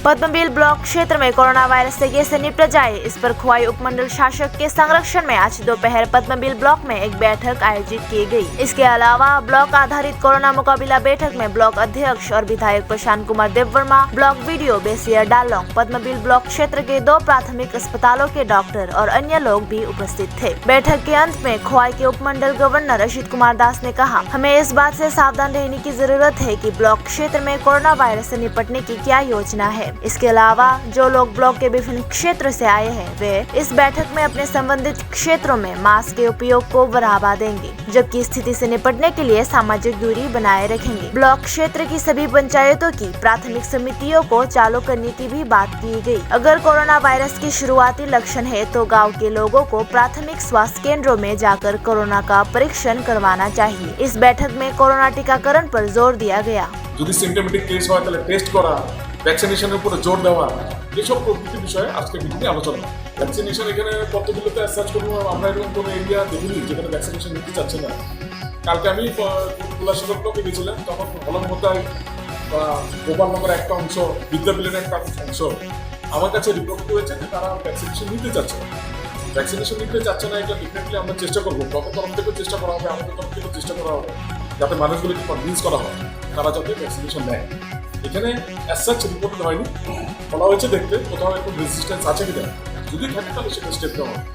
पद्मबिल block क्षेत्र में corona virus से कैसे निपटा जाए, इस पर खोवाई उपमंडल शासक के संरक्षण में आज दोपहर पद्मबिल ब्लॉक में एक बैठक आयोजित की गई। इसके अलावा ब्लॉक आधारित कोरोना मुकाबला बैठक में ब्लॉक अध्यक्ष और विधायक Prashant Kumar Debbarma, block BDO Besiyar Dalong, Padmabil block क्षेत्र के 2 प्राथमिक अस्पतालों के डॉक्टर और अन्य लोग भी उपस्थित थे। बैठक के अंत में खोवाई के उपमंडल गवर्नर अशित कुमार दास ने कहा, हमें इस बात से सावधान रहने की जरूरत है कि ब्लॉक क्षेत्र में कोरोना वायरस से निपटने की क्या योजना है। इसके अलावा जो लोग ब्लॉक के विभिन्न क्षेत्र से आए हैं वे इस बैठक में अपने संबंधित क्षेत्रों में मास्क के उपयोग को बढ़ावा देंगे, जबकि स्थिति से निपटने के लिए सामाजिक दूरी बनाए रखेंगे। ब्लॉक क्षेत्र की सभी पंचायतों की प्राथमिक समितियों को चालू करने की भी बात की गई। अगर कोरोना वायरस की शुरुआती लक्षण है तो गाँव के लोगों को प्राथमिक स्वास्थ्य केंद्रों में जाकर कोरोना का परीक्षण करवाना चाहिए। इस बैठक में कोरोना टीकाकरण पर जोर दिया गया। যদি সিম্পটোমেটিক কেস হয় তাহলে টেস্ট করা, ভ্যাকসিনেশনের উপরে জোর দেওয়া, এসব প্রভৃতি বিষয়ে আজকে মিটিংয়ে আলোচনা। ভ্যাকসিনেশন এখানে পদ্মবিলতে সার্চ করবো, আমরা এরকম কোনো এরিয়া দেখিনি যেখানে ভ্যাকসিনেশন নিতে চাচ্ছে না। কালকে আমি কুলাশিগর ব্লকে গেছিলাম, তখন হলমতায় বা গোপালনগর একটা অংশ, বিদ্যাবিলের একটা অংশ আমার কাছে রিপোর্ট করেছে যে তারা ভ্যাকসিনেশন নিতে চাচ্ছে না। ভ্যাকসিনেশন নিতে চাচ্ছে না, এটা ডেফিনেটলি আমরা চেষ্টা করবো, ব্লকের তরফ থেকেও চেষ্টা করা হবে, আমাদের তরফ থেকেও চেষ্টা করা হবে যাতে মানুষগুলোকে কনভিন্স করা হয় তারা যাতে ভ্যাকসিনেশন নেয়। এখানে অ্যাজ সাচ রিপোর্ট হয়নি, বলা হয়েছে দেখতে কোথাও একটু রেজিস্ট্যান্স আছে কিনা, যদি থাকে তাহলে সেটা স্টেপ নেওয়া হবে।